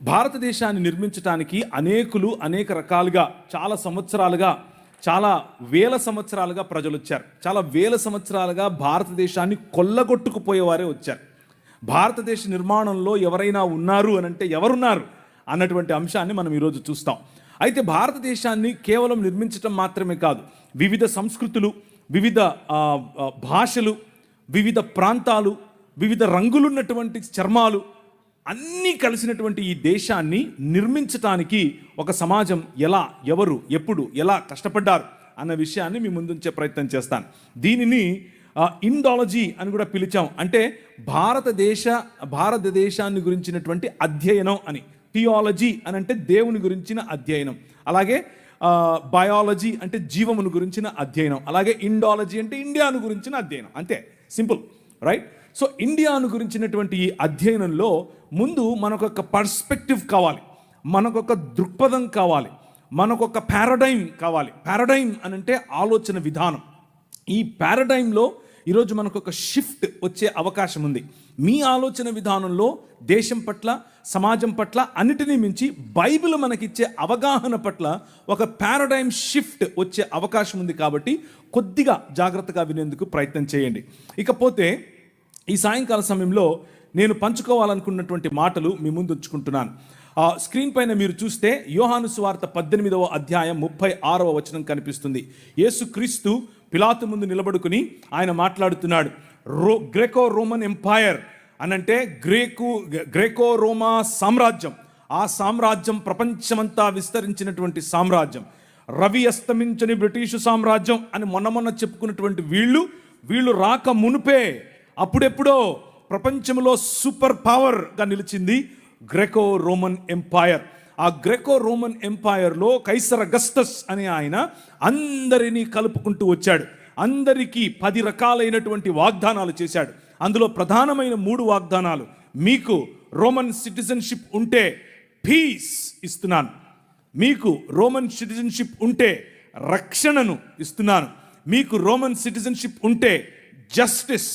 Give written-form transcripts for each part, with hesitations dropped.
భారతదేశాన్ని నిర్మించడానికి అనేక రకాలుగా చాలా సంవత్సరాలుగా, చాలా వేల సంవత్సరాలుగా ప్రజలు వచ్చారు. చాలా వేల సంవత్సరాలుగా భారతదేశాన్ని కొల్లగొట్టుకుపోయేవారే వచ్చారు. భారతదేశ నిర్మాణంలో ఎవరైనా ఉన్నారు అని అంటే ఎవరున్నారు అన్నటువంటి అంశాన్ని మనం ఈరోజు చూస్తాం. అయితే భారతదేశాన్ని కేవలం నిర్మించటం మాత్రమే కాదు, వివిధ సంస్కృతులు, వివిధ భాషలు, వివిధ ప్రాంతాలు, వివిధ రంగులున్నటువంటి చర్మాలు అన్నీ కలిసినటువంటి ఈ దేశాన్ని నిర్మించటానికి ఒక సమాజం ఎలా, ఎవరు, ఎప్పుడు, ఎలా కష్టపడ్డారు అన్న విషయాన్ని మీ ముందుంచే ప్రయత్నం చేస్తాను. దీనిని ఇండాలజీ అని కూడా పిలిచాం. అంటే భారతదేశాన్ని గురించినటువంటి అధ్యయనం అని. థియాలజీ అని అంటే దేవుని గురించిన అధ్యయనం, అలాగే బయాలజీ అంటే జీవమును గురించిన అధ్యయనం, అలాగే ఇండాలజీ అంటే ఇండియాను గురించిన అధ్యయనం. అంతే, సింపుల్, రైట్? సో ఇండియాను గురించినటువంటి ఈ అధ్యయనంలో ముందు మనకొక పర్స్పెక్టివ్ కావాలి, మనకొక దృక్పథం కావాలి, మనకొక పారాడైమ్ కావాలి. పారాడైమ్ అని అంటే ఆలోచన విధానం. ఈ పారాడైమ్లో ఈరోజు మనకు ఒక షిఫ్ట్ వచ్చే అవకాశం ఉంది. మీ ఆలోచన విధానంలో దేశం పట్ల, సమాజం పట్ల, అన్నిటినీ మించి బైబిల్ మనకిచ్చే అవగాహన పట్ల ఒక పారాడైమ్ షిఫ్ట్ వచ్చే అవకాశం ఉంది. కాబట్టి కొద్దిగా జాగ్రత్తగా వినేందుకు ప్రయత్నం చేయండి. ఇకపోతే ఈ సాయంకాల సమయంలో నేను పంచుకోవాలనుకున్నటువంటి మాటలు మీ ముందు ఉంచుకుంటున్నాను. స్క్రీన్ పైన మీరు చూస్తే యోహాను సువార్త 18వ అధ్యాయం 36వ వచనం కనిపిస్తుంది. యేసుక్రీస్తు పిలాతు ముందు నిలబడుకుని ఆయన మాట్లాడుతున్నాడు. గ్రేకో రోమన్ ఎంపైర్ అనంటే గ్రేకో రోమా సామ్రాజ్యం. ఆ సామ్రాజ్యం ప్రపంచమంతా విస్తరించినటువంటి సామ్రాజ్యం. రవి అస్తమించని బ్రిటిషు సామ్రాజ్యం అని మొన్న చెప్పుకున్నటువంటి వీళ్ళు రాక మునుపే అప్పుడెప్పుడో ప్రపంచంలో సూపర్ పవర్గా నిలిచింది గ్రెకో రోమన్ ఎంపైర్. ఆ గ్రెకో రోమన్ ఎంపైర్లో కైసర్ అగస్టస్ అనే ఆయన అందరినీ కలుపుకుంటూ వచ్చాడు. అందరికీ 10 రకాలైనటువంటి వాగ్దానాలు చేశాడు. అందులో ప్రధానమైన 3 వాగ్దానాలు: మీకు రోమన్ సిటిజన్షిప్ ఉంటే పీస్ ఇస్తున్నాను, మీకు రోమన్ సిటిజన్షిప్ ఉంటే రక్షణను ఇస్తున్నాను, మీకు రోమన్ సిటిజన్షిప్ ఉంటే జస్టిస్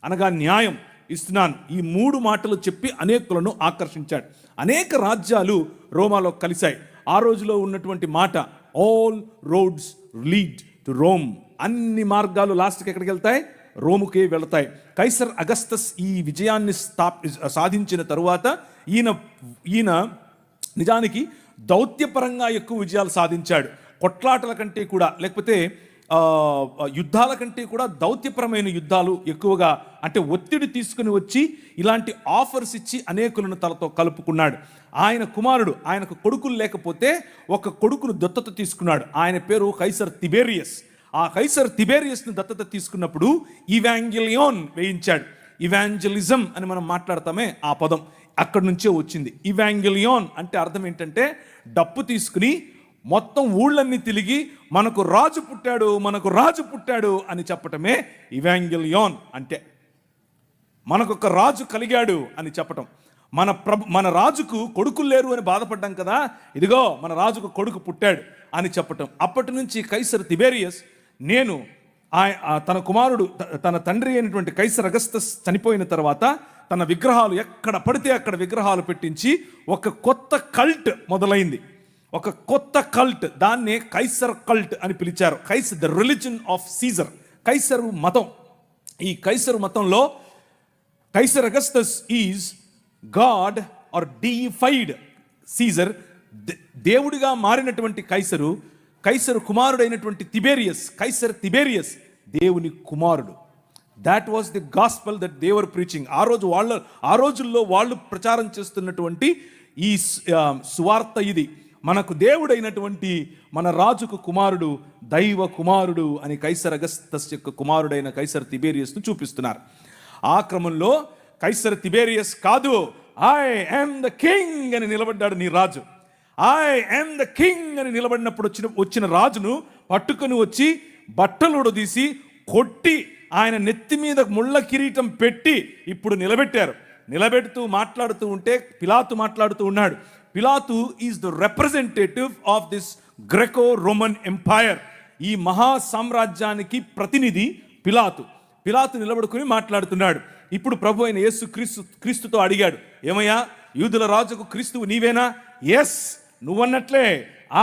అనగా న్యాయం ఇస్తున్నాను. ఈ 3 మాటలు చెప్పి అనేకులను ఆకర్షించాడు. అనేక రాజ్యాలు రోమాలో కలిశాయి. ఆ రోజులో ఉన్నటువంటి మాట all roads lead to Rome. అన్ని మార్గాలు లాస్ట్కి ఎక్కడికి వెళ్తాయి? రోముకే వెళతాయి. కైసర్ అగస్తస్ ఈ విజయాన్ని సాధించిన తరువాత ఈయన నిజానికి దౌత్యపరంగా ఎక్కువ విజయాలు సాధించాడు. కొట్లాటల కంటే కూడా, లేకపోతే యుద్ధాల కంటే కూడా దౌత్యపరమైన యుద్ధాలు ఎక్కువగా, అంటే ఒత్తిడి తీసుకుని వచ్చి ఇలాంటి ఆఫర్స్ ఇచ్చి అనేకులను తనతో కలుపుకున్నాడు. ఆయన కుమారుడు, ఆయనకు కొడుకులు లేకపోతే ఒక కొడుకును దత్తత తీసుకున్నాడు. ఆయన పేరు కైసర్ తిబేరియస్. ఆ కైసర్ తిబేరియస్ను దత్తత తీసుకున్నప్పుడు ఇవాంజెలియోన్ వేయించాడు. ఇవాంజలిజం అని మనం మాట్లాడతామే, ఆ పదం అక్కడి నుంచే వచ్చింది. ఇవాంజెలియోన్ అంటే అర్థం ఏంటంటే డప్పు తీసుకుని మొత్తం ఊళ్ళన్నీ తిరిగి మనకు రాజు పుట్టాడు అని చెప్పటమే ఇవాంజెలియోన్ అంటే. మనకొక రాజు కలిగాడు అని చెప్పటం. మన రాజుకు కొడుకులు లేరు అని బాధపడ్డాం కదా, ఇదిగో మన రాజుకు కొడుకు పుట్టాడు అని చెప్పటం. అప్పటి నుంచి కైసర్ తిబేరియస్ తన కుమారుడు, తన తండ్రి అయినటువంటి కైసర్ అగస్తస్ చనిపోయిన తర్వాత తన విగ్రహాలు ఎక్కడ పడితే అక్కడ విగ్రహాలు పెట్టించి ఒక కొత్త కల్ట్ మొదలైంది. ఒక కొత్త కల్ట్, దాన్నే కైసర్ కల్ట్ అని పిలిచారు. The religion of Caesar, Kaiser మతం. ఈ కైసరు మతంలో Kaiser Augustus is god or deified Caesar. దేవుడిగా మారినటువంటి కైసరు కుమారుడైనటువంటి కైసర్ తిబేరియస్ దేవుని కుమారుడు. That was the gospel that they were preaching. ఆ రోజుల్లో వాళ్ళు ప్రచారం చేస్తున్నటువంటి ఈ సువార్త ఇది. మనకు దేవుడైనటువంటి మన రాజుకు కుమారుడు, దైవ కుమారుడు అని కైసర్ అగస్తస్ యొక్క కుమారుడైన కైసర్ తిబేరియస్ను చూపిస్తున్నారు. ఆ క్రమంలో కైసర్ తిబేరియస్ కాదు, ఐ యామ్ ద కింగ్ అని నిలబడ్డాడు నీ రాజు. ఐ యామ్ ద కింగ్ అని నిలబడినప్పుడు వచ్చిన రాజును పట్టుకొని వచ్చి బట్టలు ఉడదీసి కొట్టి ఆయన నెత్తి మీద ముళ్ళ కిరీటం పెట్టి ఇప్పుడు నిలబెడుతూ మాట్లాడుతూ ఉంటే పిలాతు మాట్లాడుతూ ఉన్నాడు. పిలాతు is the representative of this Graeco Roman empire. ఈ మహా సామ్రాజ్యానికి ప్రతినిధి పిలాతు నిలబడుకుని మాట్లాడుతున్నాడు. ఇప్పుడు ప్రభు అయిన యేసు క్రీస్తుతో అడిగాడు, ఏమయ్యా యూదుల రాజుకు క్రీస్తువు నీవేనా? ఎస్, నువ్వన్నట్లే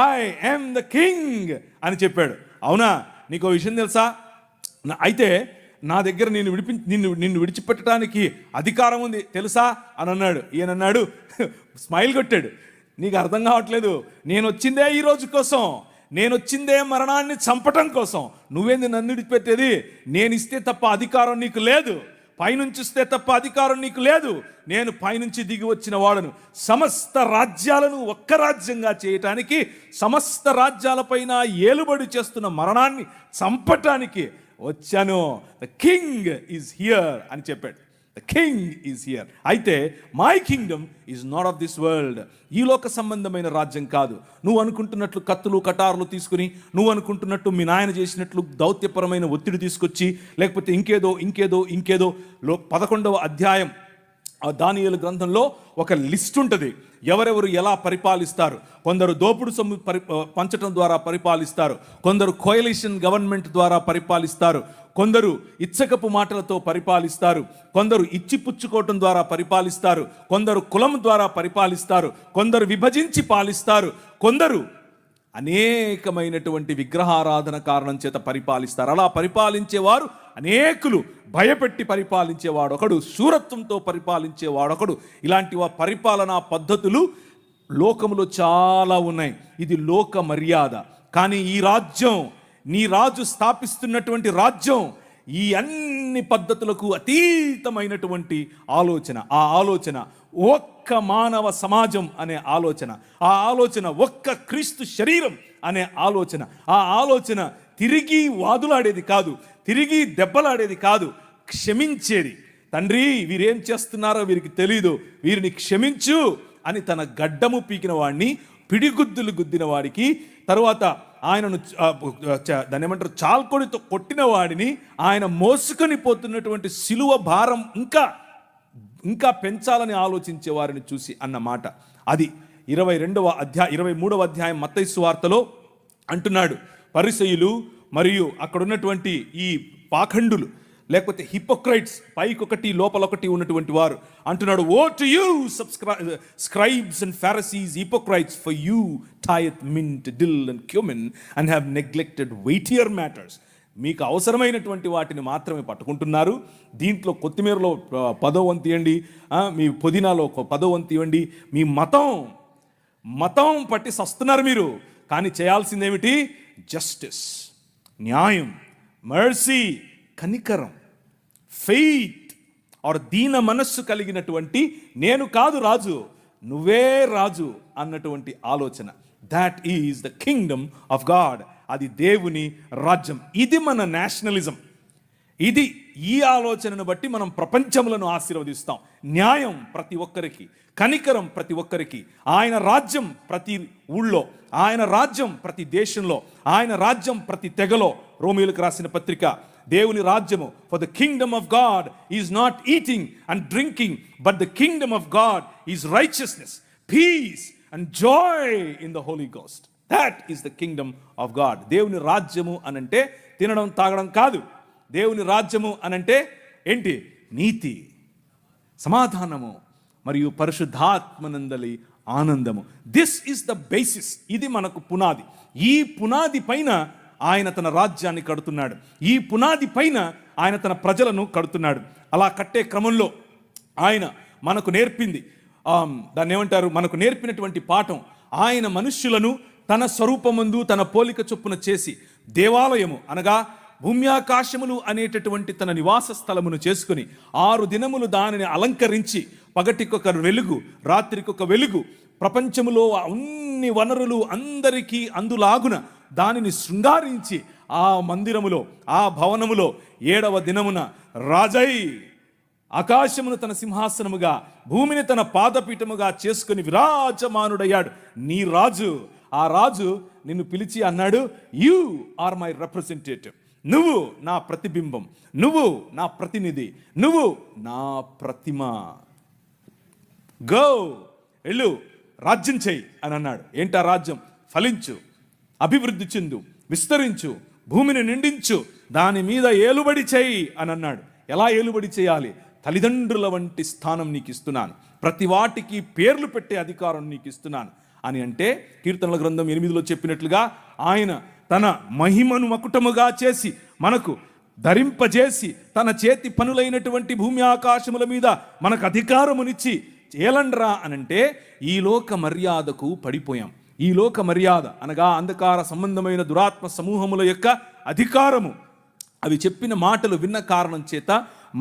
ఐ యామ్ ద కింగ్ అని చెప్పాడు. అవునా? నీకు విషయం తెలుసా? అయితే నా దగ్గర నిన్ను విడిచిపెట్టడానికి అధికారం ఉంది తెలుసా అని అన్నాడు. ఈయన అన్నాడు, స్మైల్ కొట్టాడు, నీకు అర్థం కావట్లేదు, నేను వచ్చిందే ఈ రోజు కోసం, నేను వచ్చిందే మరణాన్ని చంపటం కోసం, నువ్వేంది నన్ను విడిచిపెట్టేది? నేను ఇస్తే తప్ప అధికారం నీకు లేదు, పైనుంచి ఇస్తే తప్ప అధికారం నీకు లేదు, నేను పైనుంచి దిగి వచ్చిన వాడను, సమస్త రాజ్యాలను ఒక్క రాజ్యంగా చేయటానికి, సమస్త రాజ్యాలపైన ఏలుబడి చేస్తున్న మరణాన్ని చంపటానికి వచ్చాను. ద కింగ్ ఈజ్ హియర్ అని చెప్పాడు. The king is here. అయితే my kingdom is not of this world. ఈ లోక సంబంధమైన రాజ్యం కాదు. నువ్వు అనుకుంటున్నట్లు కత్తులు కటారులు తీసుకుని, నువ్వు అనుకుంటున్నట్టు మీ నాయన చేసినట్లు దౌత్యపరమైన ఒత్తిడి తీసుకొచ్చి, లేకపోతే ఇంకేదో 11వ అధ్యాయం దానియేలు గ్రంథంలో ఒక లిస్ట్ ఉంటుంది, ఎవరెవరు ఎలా పరిపాలిస్తారు. కొందరు దోపుడు సొమ్ము పంచడం ద్వారా పరిపాలిస్తారు, కొందరు కోయలిషన్ గవర్నమెంట్ ద్వారా పరిపాలిస్తారు, కొందరు ఇచ్చకపు మాటలతో పరిపాలిస్తారు, కొందరు ఇచ్చిపుచ్చుకోవటం ద్వారా పరిపాలిస్తారు, కొందరు కులం ద్వారా పరిపాలిస్తారు, కొందరు విభజించి పాలిస్తారు, కొందరు అనేకమైనటువంటి విగ్రహారాధన కారణం చేత పరిపాలిస్తారు. అలా పరిపాలించేవారు అనేకులు. భయపెట్టి పరిపాలించేవాడు ఒకడు, శూరత్వంతో పరిపాలించేవాడొకడు. ఇలాంటి పరిపాలనా పద్ధతులు లోకములో చాలా ఉన్నాయి. ఇది లోక మర్యాద. కానీ ఈ రాజ్యం, నీ రాజు స్థాపిస్తున్నటువంటి రాజ్యం, ఈ అన్ని పద్ధతులకు అతీతమైనటువంటి ఆలోచన. ఆ ఆలోచన ఒక్క మానవ సమాజం అనే ఆలోచన, ఆ ఆలోచన ఒక్క క్రీస్తు శరీరం అనే ఆలోచన. ఆ ఆలోచన తిరిగి వాదులాడేది కాదు, తిరిగి దెబ్బలాడేది కాదు, క్షమించేది. తండ్రి, వీరేం చేస్తున్నారో వీరికి తెలీదు, వీరిని క్షమించు అని తన గడ్డము పీకిన వాడిని, పిడిగుద్దులు గుద్దిన వాడికి, తరువాత ఆయనను దాన్ని ఏమంటారు, చాల్కొడితో కొట్టిన వాడిని, ఆయన మోసుకొని పోతున్నటువంటి సిలువ భారం ఇంకా పెంచాలని ఆలోచించే వారిని చూసి అన్నమాట. అది 23వ అధ్యాయం మత్తయి సువార్తలో అంటున్నాడు. పరిసయ్యులు మరియు అక్కడ ఉన్నటువంటి ఈ పాఖండులు, లేకపోతే హిపోక్రైట్స్, పైకొకటి లోపలొకటి ఉన్నటువంటి వారు అంటున్నాడు, woe to you scribes and Pharisees hypocrites, for you tithe mint dill and cumin and have neglected weightier matters. మీకు అవసరమైనటువంటి వాటిని మాత్రమే పట్టుకుంటున్నారు. దీంట్లో కొత్తిమీరలో 10వ వంతు ఇవ్వండి, మీ పుదీనాలో 10వ వంతు ఇవ్వండి. మీ మతం పట్టి సస్తున్నారు మీరు. కానీ చేయాల్సిందేమిటి? జస్టిస్, న్యాయం, మర్సీ, కనికరం, ఫెయిత్ ఆర్ దీన మనస్సు కలిగినటువంటి, నేను కాదు రాజు, నువ్వే రాజు అన్నటువంటి ఆలోచన. That is the kingdom of God. అది దేవుని రాజ్యం. ఇది మన నేషనలిజం. ఈ ఆలోచనను బట్టి మనం ప్రపంచములను ఆశీర్వదిస్తాం. న్యాయం ప్రతి ఒక్కరికి, కనికరం ప్రతి ఒక్కరికి, ఆయన రాజ్యం ప్రతి ఊళ్ళో, ఆయన రాజ్యం ప్రతి దేశంలో, ఆయన రాజ్యం ప్రతి తెగలో. రోమీయులకు రాసిన పత్రిక, దేవుని రాజ్యము, for the kingdom of God is not eating and drinking, but the kingdom of God is righteousness, peace and joy in the Holy Ghost. That is the kingdom of God. దేవుని రాజ్యము అనంటే తినడం తాగడం కాదు. దేవుని రాజ్యము అనంటే ఏంటి? నీతి, సమాధానము మరియు పరిశుద్ధాత్మనందలి ఆనందము. This is the basis. ఇది మనకు పునాది. ఈ పునాది పైన ఆయన తన రాజ్యాన్ని కడుతున్నాడు. ఈ పునాది పైన ఆయన తన ప్రజలను కడుతున్నాడు. అలా కట్టే క్రమంలో ఆయన మనకు నేర్పింది, దాన్ని ఏమంటారు, మనకు నేర్పినటువంటి పాఠం, ఆయన మనుష్యులను తన స్వరూపమందు తన పోలిక చొప్పున చేసి దేవాలయము అనగా భూమ్యాకాశములు అనేటటువంటి తన నివాస స్థలమును చేసుకుని 6 దినములు దానిని అలంకరించి, పగటికొక వెలుగు, రాత్రికొక వెలుగు, ప్రపంచములో అన్ని వనరులు అందరికీ అందులాగున దానిని శృంగారించి ఆ మందిరములో, ఆ భవనములో 7వ దినమున రాజై ఆకాశమును తన సింహాసనముగా, భూమిని తన పాదపీఠముగా చేసుకుని విరాజమానుడయ్యాడు. నీ రాజు. ఆ రాజు నిన్ను పిలిచి అన్నాడు, యు ఆర్ మై రిప్రజెంటేటివ్. నువ్వు నా ప్రతిబింబం, నువ్వు నా ప్రతినిధి, నువ్వు నా ప్రతిమ. గో, వెళ్ళు, రాజ్యం చెయ్యి అని అన్నాడు. ఏంటా రాజ్యం? ఫలించు, అభివృద్ధి చెందు, విస్తరించు, భూమిని నిండించు, దాని మీద ఏలుబడి చేయి అని అన్నాడు. ఎలా ఏలుబడి చేయాలి? తల్లిదండ్రుల వంటి స్థానం నీకు ఇస్తున్నాను, ప్రతి వాటికి పేర్లు పెట్టే అధికారం నీకు ఇస్తున్నాను అని అంటే, కీర్తనల గ్రంథం 8లో చెప్పినట్లుగా ఆయన తన మహిమను మకుటముగా చేసి మనకు ధరింపజేసి తన చేతి పనులైనటువంటి భూమి ఆకాశముల మీద మనకు అధికారమునిచ్చి ఏలండ్రా అనంటే ఈ లోక మర్యాదకు పడిపోయాం. ఈ లోక మర్యాద అనగా అంధకార సంబంధమైన దురాత్మ సమూహముల యొక్క అధికారము, అవి చెప్పిన మాటలు విన్న కారణం చేత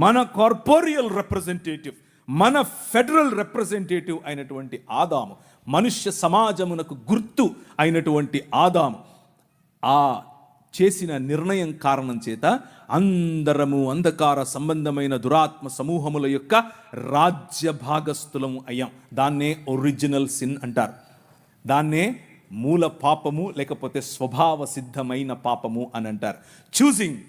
మన కార్పొరియల్ రిప్రజెంటేటివ్, మన ఫెడరల్ రిప్రజెంటేటివ్ అయినటువంటి ఆదాము, మనుష్య సమాజమునకు గుర్తు అయినటువంటి ఆదాము ఆ చేసిన నిర్ణయం కారణం చేత అందరము అంధకార సంబంధమైన దురాత్మ సమూహముల యొక్క రాజ్య భాగస్థులము అయ్యాం. దాన్నే ఒరిజినల్ సిన్ అంటారు, దాన్నే మూల పాపము లేకపోతే స్వభావ సిద్ధమైన పాపము అని అంటారు. Choosing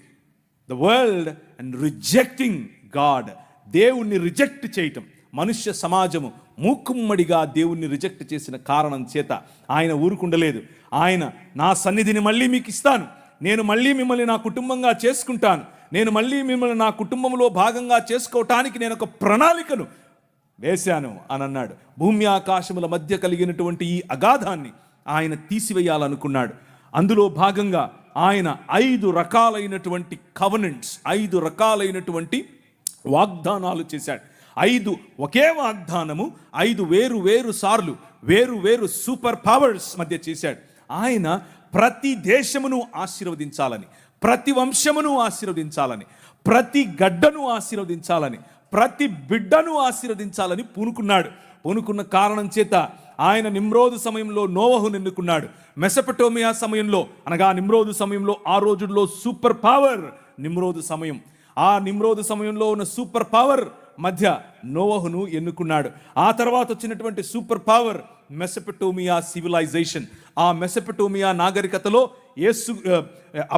the world and rejecting God, దేవుణ్ణి రిజెక్ట్ చేయటం. మనుష్య సమాజము మూకుమ్మడిగా దేవుణ్ణి రిజెక్ట్ చేసిన కారణం చేత ఆయన ఊరుకుండలేదు. ఆయన నా సన్నిధిని మళ్ళీ మీకు ఇస్తాను, నేను మళ్ళీ మిమ్మల్ని నా కుటుంబంగా చేసుకుంటాను, నేను మళ్ళీ మిమ్మల్ని నా కుటుంబంలో భాగంగా చేసుకోవటానికి నేను ఒక ప్రణాళికను వేశాను అని అన్నాడు. భూమి ఆకాశముల మధ్య కలిగినటువంటి ఈ అగాధాన్ని ఆయన తీసివేయాలనుకున్నాడు. అందులో భాగంగా ఆయన 5 రకాలైనటువంటి కవనెంట్స్, 5 రకాలైనటువంటి వాగ్దానాలు చేశాడు. 5 ఒకే వాగ్దానము 5 వేరు సార్లు వేరు సూపర్ పవర్స్ మధ్య చేశాడు. ఆయన ప్రతి దేశమును ఆశీర్వదించాలని, ప్రతి వంశమును ఆశీర్వదించాలని, ప్రతి గడ్డను ఆశీర్వదించాలని, ప్రతి బిడ్డను ఆశీర్వదించాలని పూనుకున్న కారణం చేత ఆయన నిమ్రోదు సమయంలో నోవహును ఎన్నుకున్నాడు. మెసపటోమియా సమయంలో అనగా నిమ్రోదు సమయంలో ఆ రోజుల్లో సూపర్ పవర్ నిమ్రోదు సమయం, ఆ నిమ్రోదు సమయంలో ఉన్న సూపర్ పవర్ మధ్య నోవహును ఎన్నుకున్నాడు. ఆ తర్వాత వచ్చినటువంటి సూపర్ పవర్ మెసపటోమియా సివిలైజేషన్. ఆ మెసపటోమియా నాగరికతలో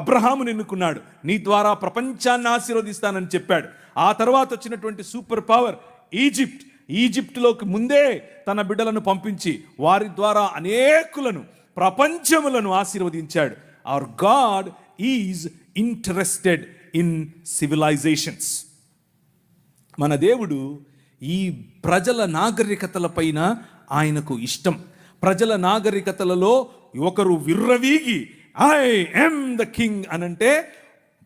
అబ్రహామును ఎన్నుకున్నాడు, నీ ద్వారా ప్రపంచాన్ని ఆశీర్వదిస్తానని చెప్పాడు. ఆ తర్వాత వచ్చినటువంటి సూపర్ పవర్ ఈజిప్టులోకి ముందే తన బిడ్డలను పంపించి వారి ద్వారా అనేకులను ప్రపంచములను ఆశీర్వదించాడు. Hour God is interested in civilisations. మన దేవుడు ఈ ప్రజల నాగరికతల పైన ఆయనకు ఇష్టం. ప్రజల నాగరికతలలో ఒకరు విర్రవీగి ఐ యామ్ ద కింగ్ అనంటే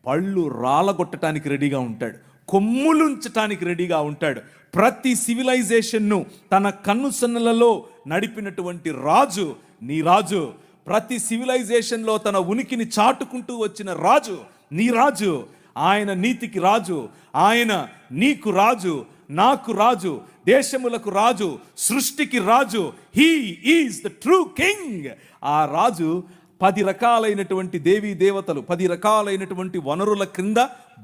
పళ్ళు రాలగొట్టడానికి రెడీగా ఉంటాడు, కొమ్ములుంచటానికి రెడీగా ఉంటాడు. ప్రతి సివిలైజేషన్ను తన కన్నుసన్నలలో నడిపినటువంటి రాజు నీ రాజు. ప్రతి సివిలైజేషన్లో తన ఉనికిని చాటుకుంటూ వచ్చిన రాజు నీ రాజు. ఆయన నీతికి రాజు, ఆయన నీకు రాజు, నాకు రాజు, దేశములకు రాజు, సృష్టికి రాజు. He is the true king. ఆ రాజు 10 రకాలైనటువంటి దేవీ దేవతలు, 10 రకాలైనటువంటి వనరుల క్రింద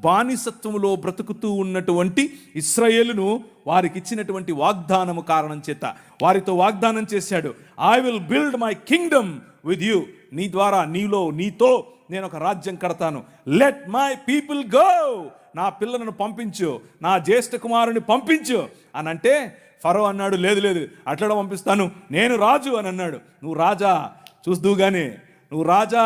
బానిసత్వములో బ్రతుకుతూ ఉన్నటువంటి ఇశ్రాయేలును వారికి ఇచ్చినటువంటి వాగ్దానము కారణం చేత వారితో వాగ్దానం చేశాడు, I will build my Kingdom with you. నీ ద్వారా, నీతో నేను ఒక రాజ్యం కడతాను. లెట్ మై పీపుల్ గో, నా పిల్లలను పంపించు, నా జ్యేష్ఠ కుమారుని పంపించు అని అంటే ఫరో అన్నాడు, లేదు అట్లా పంపిస్తాను, నేను రాజు అని అన్నాడు. నువ్వు రాజా చూస్తూగానే, నువ్వు రాజా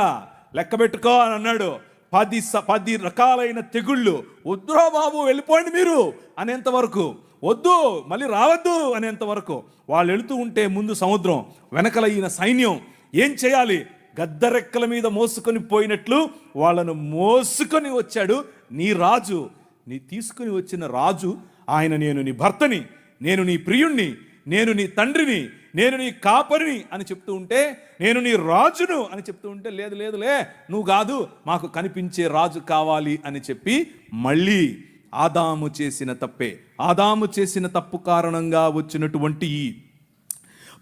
లెక్క పెట్టుకో అని అన్నాడు. 10 రకాలైన తెగుళ్ళు, వద్దురా బాబు వెళ్ళిపోండి మీరు అనేంత వరకు, వద్దు మళ్ళీ రావద్దు అనేంత వరకు వాళ్ళు వెళుతూ ఉంటే ముందు సముద్రం, వెనకల ఈయన సైన్యం ఏం చేయాలి, గద్దరెక్కల మీద మోసుకొని పోయినట్లు వాళ్ళను మోసుకొని వచ్చాడు. నీ రాజు, నీ తీసుకుని వచ్చిన రాజు ఆయన, నేను నీ భర్తని, నేను నీ ప్రియుణ్ణి, నేను నీ తండ్రిని, నేను నీ కాపరిని అని చెప్తూ ఉంటే, నేను నీ రాజును అని చెప్తూ ఉంటే, లేదులే నువ్వు కాదు, మాకు కనిపించే రాజు కావాలి అని చెప్పి మళ్ళీ ఆదాము చేసిన తప్పు కారణంగా వచ్చినటువంటి ఈ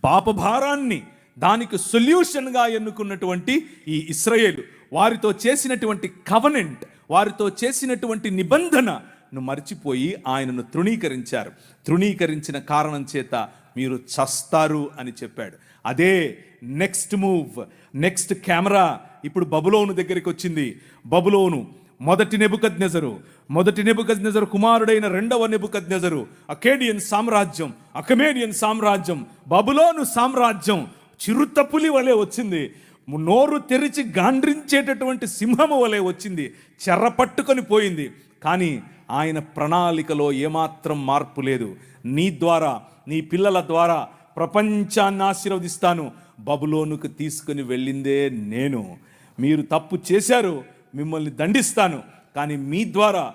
పాపభారాన్ని దానికి సొల్యూషన్గా ఎన్నుకున్నటువంటి ఈ ఇశ్రాయేలు వారితో చేసినటువంటి కవనెంట్, వారితో చేసినటువంటి నిబంధనను మర్చిపోయి ఆయనను తృణీకరించారు. తృణీకరించిన కారణం చేత మీరు చస్తారు అని చెప్పాడు. అదే నెక్స్ట్ మూవ్, నెక్స్ట్ కెమెరా ఇప్పుడు బబులోను దగ్గరికి వచ్చింది. బబులోను మొదటి నెబుకద్నెజరు కుమారుడైన రెండవ నెబుకద్నెజరు, అకమేడియన్ సామ్రాజ్యం, బబులోను సామ్రాజ్యం చిరుతపులి వలె వచ్చింది. నోరు తెరిచి గాండ్రించేటటువంటి సింహము వలె వచ్చింది, చెర్ర పట్టుకొని పోయింది. కానీ ఆయన ప్రణాళికలో ఏమాత్రం మార్పు లేదు. నీ ద్వారా, నీ పిల్లల ద్వారా ప్రపంచాన్ని ఆశీర్వదిస్తాను. బబులోనుకు తీసుకుని వెళ్ళిందే నేను. మీరు తప్పు చేశారు, మిమ్మల్ని దండిస్తాను, కానీ మీ ద్వారా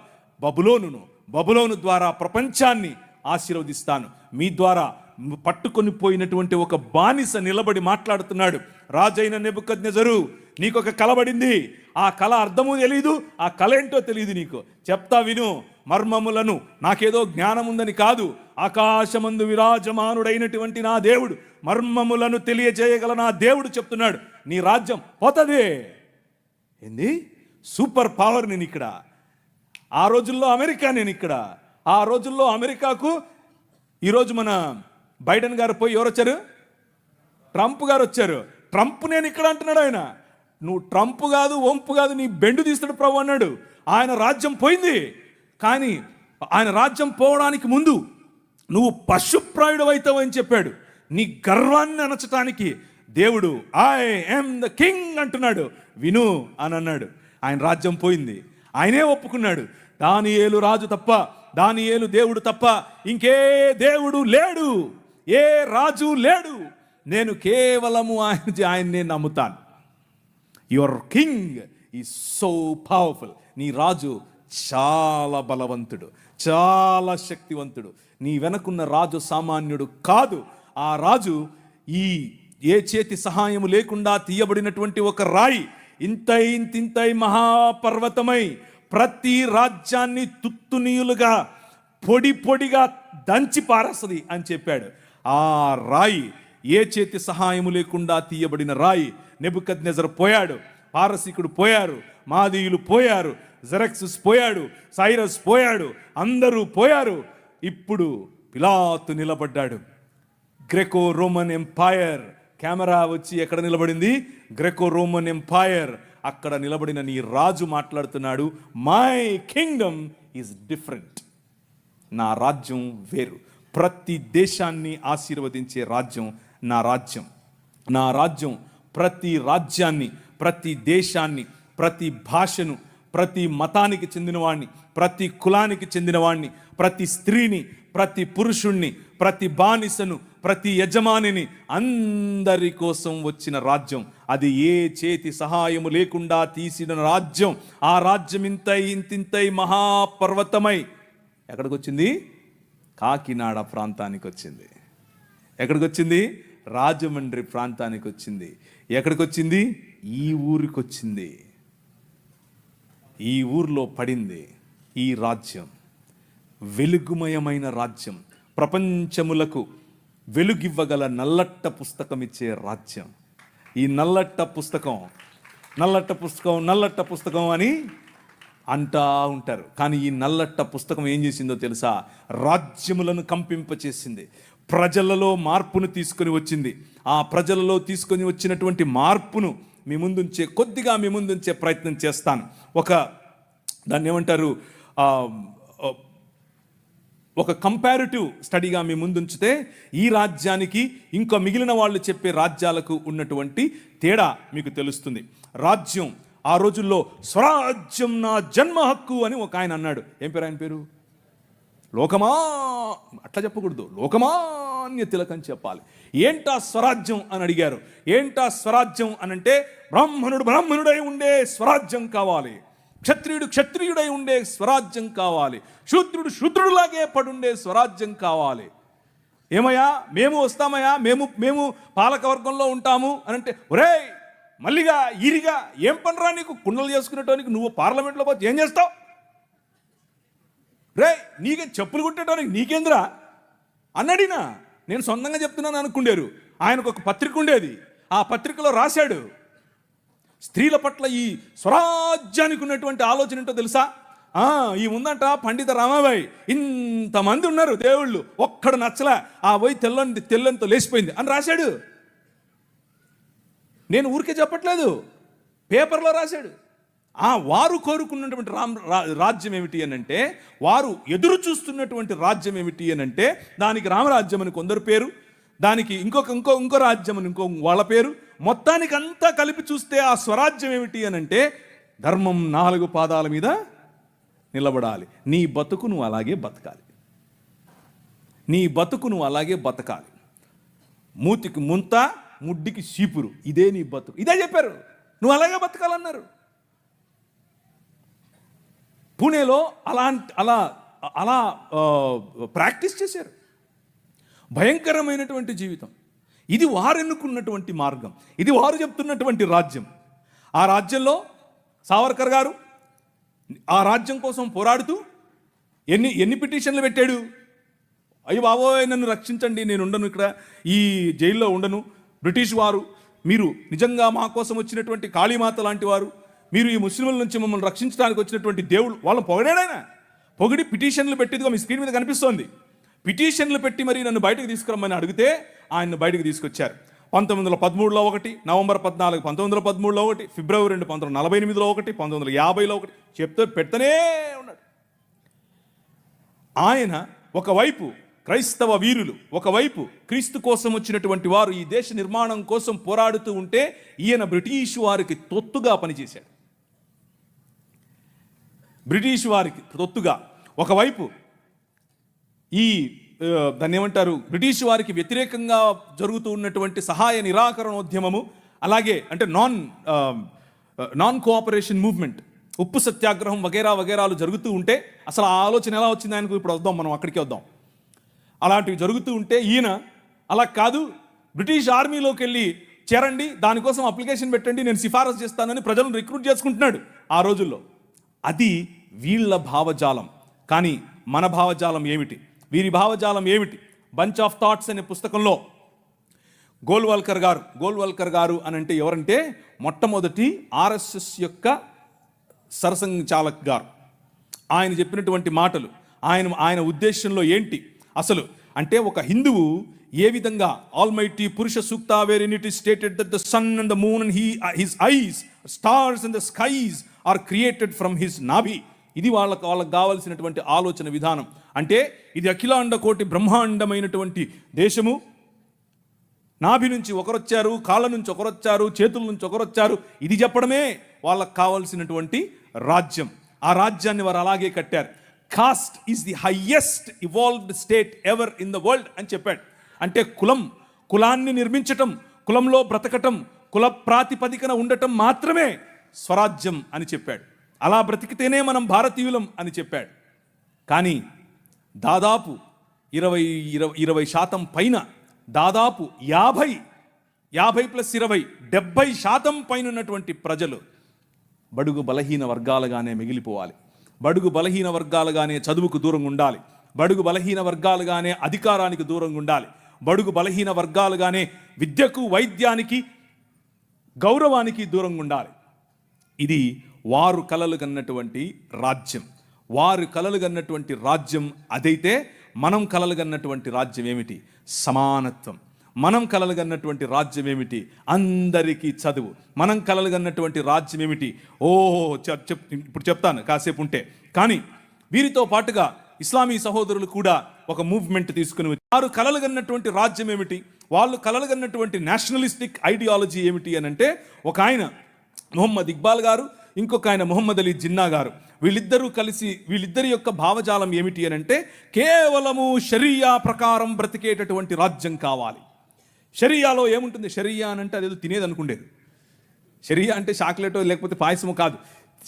బబులోను ద్వారా ప్రపంచాన్ని ఆశీర్వదిస్తాను. మీ ద్వారా పట్టుకొని పోయినటువంటి ఒక బానిస నిలబడి మాట్లాడుతున్నాడు. రాజైన నెబుకద్నెజరు, నీకొక కల పడింది. ఆ కళ అర్థము తెలీదు, ఆ కళ ఏంటో తెలియదు నీకు. చెప్తా విను. మర్మములను, నాకేదో జ్ఞానం ఉందని కాదు, ఆకాశమందు విరాజమానుడైనటువంటి నా దేవుడు, మర్మములను తెలియజేయగల నా దేవుడు చెప్తున్నాడు, నీ రాజ్యం పోతదే. ఏంది? సూపర్ పవర్ నేను ఇక్కడ. ఆ రోజుల్లో అమెరికా నేను ఇక్కడ. ఆ రోజుల్లో అమెరికాకు ఈరోజు మన బైడెన్ గారు పోయి ఎవరు వచ్చారు? ట్రంప్ గారు వచ్చారు. ట్రంప్ నేను ఇక్కడ అంటున్నాడు ఆయన. నువ్వు ట్రంప్ కాదు, వంపు కాదు, నీ బెండు తీస్తాడు ప్రభు అన్నాడు. ఆయన రాజ్యం పోయింది. కానీ ఆయన రాజ్యం పోవడానికి ముందు నువ్వు పశుప్రాయుడు అవుతావు అని చెప్పాడు. నీ గర్వాన్ని అణచటానికి దేవుడు ఐ యామ్ ద కింగ్ అంటున్నాడు. విను అని అన్నాడు. ఆయన రాజ్యం పోయింది. ఆయనే ఒప్పుకున్నాడు. దానియేలు రాజు తప్ప, దానియేలు దేవుడు తప్ప ఇంకే దేవుడు లేడు, ఏ రాజు లేడు. నేను కేవలము ఆయన్నే నమ్ముతాను. Your king is so powerful. నీ రాజు చాలా బలవంతుడు, చాలా శక్తివంతుడు. నీ వెనకున్న రాజు సామాన్యుడు కాదు. ఆ రాజు ఏ చేతి సహాయము లేకుండా తీయబడినటువంటి ఒక రాయి, ఇంతై మహాపర్వతమై ప్రతి రాజ్యాన్ని తుత్తునీయులుగా పొడిగా దంచి పారేస్తుంది అని చెప్పాడు. ఆ రాయి, ఏ చేతి సహాయము లేకుండా తీయబడిన రాయి. నెబుకద్నెజరు పోయాడు, పారసీకుడు పోయారు, మాదీయులు పోయారు, జెరక్సస్ పోయాడు, సైరస్ పోయాడు, అందరూ పోయారు. ఇప్పుడు పిలాతు నిలబడ్డాడు. Graeco Roman empire. కెమెరా వచ్చి ఎక్కడ నిలబడింది? Graeco Roman empire. అక్కడ నిలబడిన నీ రాజు మాట్లాడుతున్నాడు, మై కింగ్డమ్ ఈజ్ డిఫరెంట్. నా రాజ్యం వేరు. ప్రతి దేశాన్ని ఆశీర్వదించే రాజ్యం నా రాజ్యం. నా రాజ్యం ప్రతి రాజ్యాన్ని, ప్రతి దేశాన్ని, ప్రతి భాషను, ప్రతి మతానికి చెందినవాడిని, ప్రతి కులానికి చెందినవాడిని, ప్రతి స్త్రీని, ప్రతి పురుషుణ్ణి, ప్రతి బానిసను, ప్రతి యజమానిని, అందరి కోసం వచ్చిన రాజ్యం. అది ఏ చేతి సహాయము లేకుండా తీసిన రాజ్యం. ఆ రాజ్యం ఇంతింతై మహాపర్వతమై ఎక్కడికి వచ్చింది? కాకినాడ ప్రాంతానికి వచ్చింది. ఎక్కడికి వచ్చింది? రాజమండ్రి ప్రాంతానికి వచ్చింది. ఎక్కడికి వచ్చింది? ఈ ఊరికి వచ్చింది. ఈ ఊర్లో పడింది ఈ రాజ్యం. వెలుగుమయమైన రాజ్యం, ప్రపంచములకు వెలుగివ్వగల నల్లట్ట పుస్తకం ఇచ్చే రాజ్యం. ఈ నల్లట్ట పుస్తకం అని అంటా ఉంటారు. కానీ ఈ నల్లట్ట పుస్తకం ఏం చేసిందో తెలుసా? రాజ్యములను కంపింపచేసింది. ప్రజలలో మార్పును తీసుకొని వచ్చింది. ఆ ప్రజలలో తీసుకొని వచ్చినటువంటి మార్పును కొద్దిగా మీ ముందుంచే ప్రయత్నం చేస్తాను. దాన్ని ఏమంటారు, ఒక కంపారిటివ్ స్టడీగా మీ ముందుంచితే ఈ రాజ్యానికి ఇంకా మిగిలిన వాళ్ళు చెప్పే రాజ్యాలకు ఉన్నటువంటి తేడా మీకు తెలుస్తుంది. రాజ్యం ఆ రోజుల్లో స్వరాజ్యం నా జన్మ హక్కు అని ఒక ఆయన అన్నాడు. ఏం పేరు ఆయన పేరు? అట్లా చెప్పకూడదు, లోకమాన్య తిలక్ అని చెప్పాలి. ఏంటా స్వరాజ్యం అని అడిగారు. ఏంటా స్వరాజ్యం అనంటే బ్రాహ్మణుడై ఉండే స్వరాజ్యం కావాలి, క్షత్రియుడై ఉండే స్వరాజ్యం కావాలి, శూద్రుడులాగే పడుండే స్వరాజ్యం కావాలి. ఏమయ్యా మేము వస్తామయ్యా, మేము పాలకవర్గంలో ఉంటాము అని అంటే, ఒరే మల్లిగా ఇరిగా ఏం పనిరా నీకు? కుండలు చేసుకునేటానికి నువ్వు పార్లమెంట్లో పోతే ఏం చేస్తావు? రే నీకే చెప్పులు కుట్టేటానికి నీకేంద్రా అన్నడినా. నేను సొంతంగా చెప్తున్నాను అనుకుండేరు. ఆయనకు ఒక పత్రిక ఉండేది. ఆ పత్రికలో రాశాడు, స్త్రీల పట్ల ఈ స్వరాజ్యానికి ఉన్నటువంటి ఆలోచన ఏంటో తెలుసా? ఈ ముందంట పండిత రామాబాయి, ఇంతమంది ఉన్నారు దేవుళ్ళు, ఒక్కడు నచ్చలే, ఆ పోయి తెల్లంతో లేచిపోయింది అని రాశాడు. నేను ఊరికే చెప్పట్లేదు, పేపర్లో రాశాడు. వారు కోరుకున్నటువంటి రాజ్యం ఏమిటి అని అంటే, వారు ఎదురు చూస్తున్నటువంటి రాజ్యం ఏమిటి అని అంటే, దానికి రామరాజ్యం అని కొందరు పేరు, దానికి ఇంకో రాజ్యం అని ఇంకో వాళ్ళ పేరు. మొత్తానికి అంతా కలిపి చూస్తే ఆ స్వరాజ్యం ఏమిటి అని అంటే, ధర్మం 4 పాదాల మీద నిలబడాలి. నీ బతుకు నువ్వు అలాగే బతకాలి. నీ బతుకు నువ్వు అలాగే బతకాలి. మూతికి ముంత, ముడ్డికి చీపురు, ఇదే నీ బతుకు. ఇదే చెప్పారు, నువ్వు అలాగే బతకాలన్నారు. పూణేలో అలా అలా ప్రాక్టీస్ చేశారు. భయంకరమైనటువంటి జీవితం. ఇది వారు ఎన్నుకున్నటువంటి మార్గం, ఇది వారు చెప్తున్నటువంటి రాజ్యం. ఆ రాజ్యంలో సావర్కర్ గారు ఆ రాజ్యం కోసం పోరాడుతూ ఎన్ని పిటిషన్లు పెట్టాడు. అయ్యో బాబోయ్, నన్ను రక్షించండి, నేను ఉండను, ఇక్కడ ఈ జైల్లో ఉండను. బ్రిటిష్ వారు, మీరు నిజంగా మా కోసం వచ్చినటువంటి కాళీమాత లాంటి వారు, మీరు ఈ ముస్లింల నుంచి మమ్మల్ని రక్షించడానికి వచ్చినటువంటి దేవుడు. వాళ్ళని పొగిడాడాయన. పొగిడి పిటిషన్లు పెట్టిదిగా మీ స్క్రీన్ మీద కనిపిస్తోంది. పిటిషన్లు పెట్టి మరి నన్ను బయటకు తీసుకురమ్మని అడిగితే ఆయన్ను బయటకు తీసుకొచ్చారు. 1913లో ఒకటి, నవంబర్ 14 1913లో ఒకటి, ఫిబ్రవరి 2 1948లో ఒకటి, 1950లో ఒకటి చెప్తూ పెడతనే ఉన్నాడు. ఆయన ఒకవైపు క్రైస్తవ వీరులు, ఒకవైపు క్రీస్తు కోసం వచ్చినటువంటి వారు ఈ దేశ నిర్మాణం కోసం పోరాడుతూ ఉంటే ఈయన బ్రిటిష్ వారికి తొత్తుగా పనిచేశాడు. బ్రిటిష్ వారికి తొత్తుగా ఒకవైపు ఈ దాన్ని ఏమంటారు, బ్రిటిష్ వారికి వ్యతిరేకంగా జరుగుతూ ఉన్నటువంటి సహాయ నిరాకరణోద్యమము, అలాగే అంటే నాన్ కోఆపరేషన్ మూవ్మెంట్, ఉప్పు సత్యాగ్రహం వగేరాలు జరుగుతూ ఉంటే, అసలు ఆ ఆలోచన ఎలా వచ్చింది ఆయనకు ఇప్పుడు వద్దాం, మనం అక్కడికి వద్దాం. అలాంటివి జరుగుతూ ఉంటే ఈయన అలా కాదు, బ్రిటిష్ ఆర్మీలోకి వెళ్ళి చేరండి, దానికోసం అప్లికేషన్ పెట్టండి, నేను సిఫారసు చేస్తానని ప్రజలను రిక్రూట్ చేసుకుంటున్నాడు ఆ రోజుల్లో. అది వీళ్ళ భావజాలం. కానీ మన భావజాలం ఏమిటి, వీరి భావజాలం ఏమిటి? బంచ్ ఆఫ్ థాట్స్ అనే పుస్తకంలో గోల్వల్కర్ గారు అని అంటే ఎవరంటే మొట్టమొదటి ఆర్ఎస్ఎస్ యొక్క సరసంఘచాలక్ గారు. ఆయన చెప్పినటువంటి మాటలు, ఆయన ఉద్దేశంలో ఏంటి అసలు అంటే, ఒక హిందువు ఏ విధంగా almighty Purusha Sukta where in it is stated that the sun and the moon and his eyes stars and the skies are created from his nabhi. ఇది వాళ్ళకు కావలసినటువంటి ఆలోచన విధానం. అంటే ఇది అఖిలాండ కోటి బ్రహ్మాండమైనటువంటి దేశము. నాభి నుంచి ఒకరొచ్చారు, కాళ్ళ నుంచి ఒకరొచ్చారు, చేతుల నుంచి ఒకరొచ్చారు. ఇది చెప్పడమే వాళ్ళకు కావలసినటువంటి రాజ్యం. ఆ రాజ్యాన్ని వారు అలాగే కట్టారు. Cost is the highest evolved state ever in the world అని చెప్పాడు. అంటే కులాన్ని నిర్మించటం, కులంలో బ్రతకటం, కుల ప్రాతిపదికన ఉండటం మాత్రమే స్వరాజ్యం అని చెప్పాడు. అలా బ్రతికితేనే మనం భారతీయులం అని చెప్పాడు. కానీ దాదాపు 20% పైన, దాదాపు 50+20 70% పైన ఉన్నటువంటి ప్రజలు బడుగు బలహీన వర్గాలుగానే మిగిలిపోవాలి. బడుగు బలహీన వర్గాలుగానే చదువుకు దూరంగా ఉండాలి. బడుగు బలహీన వర్గాలుగానే అధికారానికి దూరంగా ఉండాలి. బడుగు బలహీన వర్గాలుగానే విద్యకు, వైద్యానికి, గౌరవానికి దూరంగా ఉండాలి. ఇది వారు కలలు కన్నటువంటి రాజ్యం. వారు కలలు కన్నటువంటి రాజ్యం అదైతే మనం కలలు కన్నటువంటి రాజ్యం ఏమిటి? సమానత్వం. మనం కలలు కన్నటువంటి రాజ్యం ఏమిటి? అందరికీ చదువు. మనం కలలు కన్నటువంటి రాజ్యం ఏమిటి? ఇప్పుడు చెప్తాను కాసేపు ఉంటే. కానీ వీరితో పాటుగా ఇస్లామీ సహోదరులు కూడా ఒక మూవ్మెంట్ తీసుకుని వారు కలలు కన్నటువంటి రాజ్యం ఏమిటి, వాళ్ళు కలలు కన్నటువంటి నేషనలిస్టిక్ ఐడియాలజీ ఏమిటి అని అంటే, ఒక ఆయన మొహమ్మద్ ఇక్బాల్ గారు, ఇంకొక ఆయన మొహమ్మద్ అలీ జిన్నా గారు, వీళ్ళిద్దరూ కలిసి వీళ్ళిద్దరి యొక్క భావజాలం ఏమిటి అని అంటే, కేవలము షరియా ప్రకారం బ్రతికేటటువంటి రాజ్యం కావాలి. షరియాలో ఏముంటుంది? షరియా అని అంటే అదేదో తినేది అనుకుండేది. షరియా అంటే చాక్లెటో లేకపోతే పాయసమో కాదు.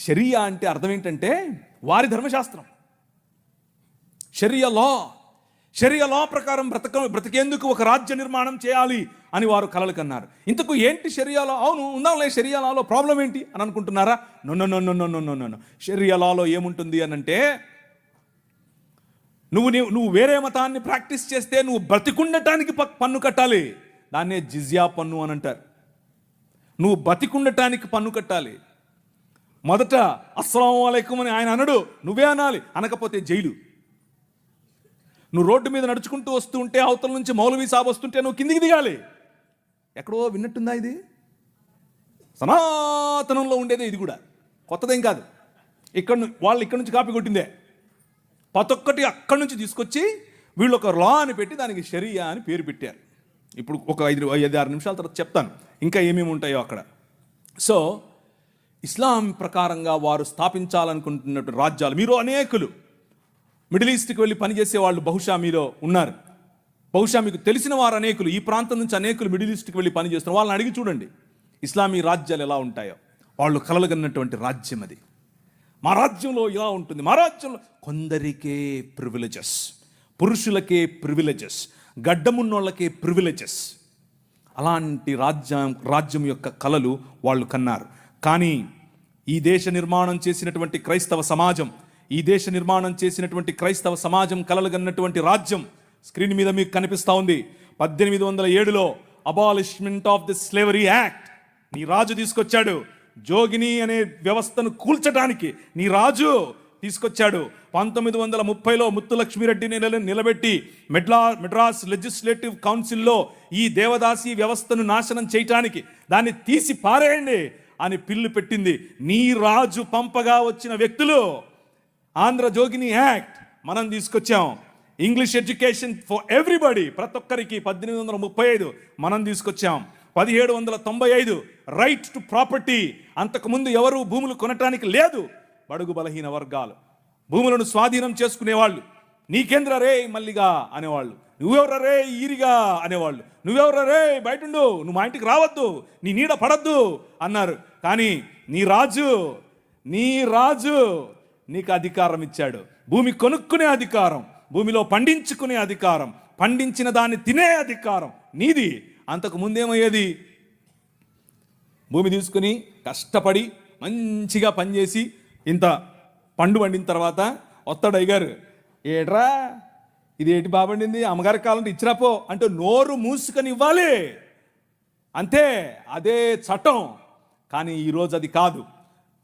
షరియా అంటే అర్థం ఏంటంటే వారి ధర్మశాస్త్రం. షరియా లా ప్రకారం బ్రతికేందుకు ఒక రాజ్య నిర్మాణం చేయాలి అని వారు కలలు కన్నారు. ఇంతకు ఏంటి షరియాలో? అవును ఉందాంలే, షరియా లాలో ప్రాబ్లం ఏంటి అని అనుకుంటున్నారా? నో. షరియా లాలో ఏముంటుంది అని అంటే, నువ్వు వేరే మతాన్ని ప్రాక్టీస్ చేస్తే నువ్వు బ్రతికుండటానికి పన్ను కట్టాలి. దాన్నే జిజియా పన్ను అని అంటారు. నువ్వు బతికుండటానికి పన్ను కట్టాలి. మొదట అస్సలాము అలైకుం అని ఆయన అనడు, నువ్వే అనాలి. అనకపోతే జైలు. నువ్వు రోడ్డు మీద నడుచుకుంటూ వస్తూ ఉంటే అవతల నుంచి మౌలవీ సాబ్ వస్తుంటే నువ్వు కిందికి దిగాలి. ఎక్కడో విన్నట్టుందా? ఇది సనాతనంలో ఉండేదే. ఇది కూడా కొత్తదేం కాదు. వాళ్ళు ఇక్కడ నుంచి కాపీ కొట్టిందే. ప్రతి ఒక్కటి అక్కడి నుంచి తీసుకొచ్చి వీళ్ళు ఒక లా అని పెట్టి దానికి షరియా అని పేరు పెట్టారు. ఇప్పుడు ఒక 5-6 నిమిషాల తర్వాత చెప్తాను ఇంకా ఏమేమి ఉంటాయో అక్కడ. సో ఇస్లాం ప్రకారంగా వారు స్థాపించాలనుకుంటున్నటువంటి రాజ్యాలు. మీరు అనేకులు మిడిల్ ఈస్ట్కి వెళ్ళి పనిచేసే వాళ్ళు బహుశా మీలో ఉన్నారు. బహుశా మీకు తెలిసిన వారు అనేకులు, ఈ ప్రాంతం నుంచి అనేకులు మిడిల్ ఈస్ట్కి వెళ్ళి పనిచేస్తున్నారు. వాళ్ళని అడిగి చూడండి ఇస్లామీ రాజ్యాలు ఎలా ఉంటాయో. వాళ్ళు కలలుగన్నటువంటి రాజ్యం అది. మా రాజ్యంలో ఇలా ఉంటుంది, మా రాజ్యంలో కొందరికే ప్రివిలేజెస్, పురుషులకే ప్రివిలేజెస్, గడ్డమున్నోళ్ళకే ప్రివిలేజెస్. అలాంటి రాజ్యం యొక్క కలలు వాళ్ళు కన్నారు. కానీ ఈ దేశ నిర్మాణం చేసినటువంటి క్రైస్తవ సమాజం, ఈ దేశ నిర్మాణం చేసినటువంటి క్రైస్తవ సమాజం కలలుగన్నటువంటి రాజ్యం స్క్రీన్ మీద మీకు కనిపిస్తూ ఉంది. 1807లో abolishment of the slavery act నీ రాజు తీసుకొచ్చాడు. జోగిని అనే వ్యవస్థను కూల్చడానికి నీ రాజు తీసుకొచ్చాడు. 1930లో ముత్తులక్ష్మిరెడ్డిని నిలబెట్టి మెడ్రాస్ లెజిస్లేటివ్ కౌన్సిల్లో ఈ దేవదాసి వ్యవస్థను నాశనం చేయటానికి దాన్ని తీసి పారేయండి అని పిల్లు పెట్టింది. నీ రాజు పంపగా వచ్చిన వ్యక్తులు ఆంధ్ర జోగిని యాక్ట్ మనం తీసుకొచ్చాం. ఇంగ్లీష్ ఎడ్యుకేషన్ ఫర్ ఎవ్రీబడి, ప్రతి ఒక్కరికి 1835 మనం తీసుకొచ్చాం. 1795 రైట్ టు ప్రాపర్టీ, అంతకుముందు ఎవరు భూములు కొనటానికి లేదు. బడుగు బలహీన వర్గాలు భూములను స్వాధీనం చేసుకునేవాళ్ళు. నీకేంద్ర రే మల్లిగా అనేవాళ్ళు, నువ్వెవర రే ఈరిగా అనేవాళ్ళు, నువ్వెవర రే బయటుండు, నువ్వు మా ఇంటికి రావద్దు, నీ నీడ పడద్దు అన్నారు. కానీ నీ రాజు నీకు అధికారం ఇచ్చాడు. భూమి కొనుక్కునే అధికారం, భూమిలో పండించుకునే అధికారం, పండించిన దాన్ని తినే అధికారం నీది. అంతకు ముందేమయ్యేది, భూమి తీసుకుని కష్టపడి మంచిగా పనిచేసి ఇంత పండు పండిన తర్వాత వస్తాడు అయ్యగారు, ఏట్రా ఇది ఏంటి బాబండింది, అమ్మగారి కాలంటే ఇచ్చిరాపో అంటే నోరు మూసుకొని ఇవ్వాలి అంతే, అదే చట్టం. కానీ ఈరోజు అది కాదు.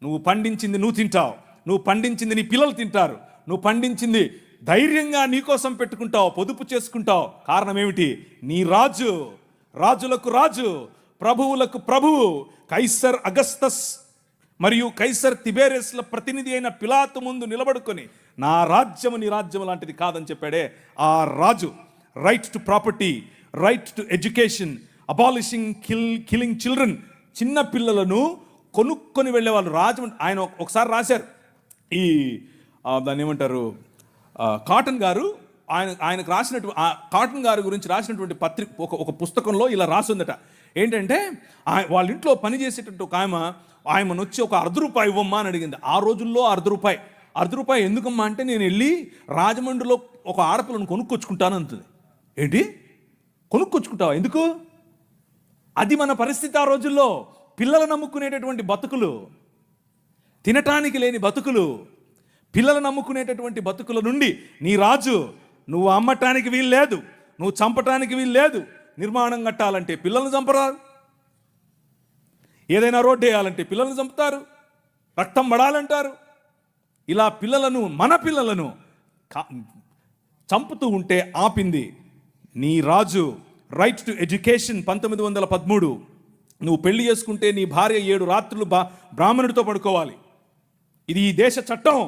నువ్వు పండించింది నువ్వు తింటావు, నువ్వు పండించింది నీ పిల్లలు తింటారు, నువ్వు పండించింది ధైర్యంగా నీకోసం పెట్టుకుంటావు, పొదుపు చేసుకుంటావు. కారణం ఏమిటి? నీ రాజు, రాజులకు రాజు, ప్రభువులకు ప్రభువు, కైసర్ అగస్తస్ మరియు కైసర్ తిబేరియస్ల ప్రతినిధి అయిన పిలాతు ముందు నిలబడుకొని నా రాజ్యము నీ రాజ్యము లాంటిది కాదని చెప్పాడే ఆ రాజు. Right to property, right to education, abolishing killing children, చిన్న పిల్లలను కొనుక్కొని వెళ్ళేవాళ్ళు. ఆయన ఒకసారి రాశారు, ఈ దాన్ని ఏమంటారు, కాటన్ గారు ఆయనకు రాసినటువంటి కాటన్ గారి గురించి రాసినటువంటి పత్రిక ఒక పుస్తకంలో ఇలా రాసిందట. ఏంటంటే వాళ్ళ ఇంట్లో పనిచేసేటట్టు ఒక ఆయమను వచ్చి ఒక ₹1 ఇవ్వమ్మా అని అడిగింది. ఆ రోజుల్లో ₹1 ఎందుకమ్మా అంటే, నేను వెళ్ళి రాజమండ్రిలో ఒక ఆడపిల్లను కొనుక్కొచ్చుకుంటాను అంటుంది. ఏంటి కొనుక్కొచ్చుకుంటావా, ఎందుకు? అది మన పరిస్థితి ఆ రోజుల్లో. పిల్లలు నమ్ముకునేటటువంటి బతుకులు, తినటానికి లేని బతుకులు, పిల్లలు నమ్ముకునేటటువంటి బతుకుల నుండి నీ రాజు, నువ్వు అమ్మటానికి వీలు లేదు, నువ్వు చంపటానికి వీలు లేదు. నిర్మాణం కట్టాలంటే పిల్లల్ని చంపరాదు, ఏదైనా రోడ్డు వేయాలంటే పిల్లల్ని చంపుతారు, రక్తం పడాలంటారు. ఇలా మన పిల్లలను చంపుతూ ఉంటే ఆపింది నీ రాజు. Right to education 1913. నువ్వు పెళ్లి చేసుకుంటే నీ భార్య 7 రాత్రులు బ్రాహ్మణుడితో పడుకోవాలి. ఇది ఈ దేశ చట్టం.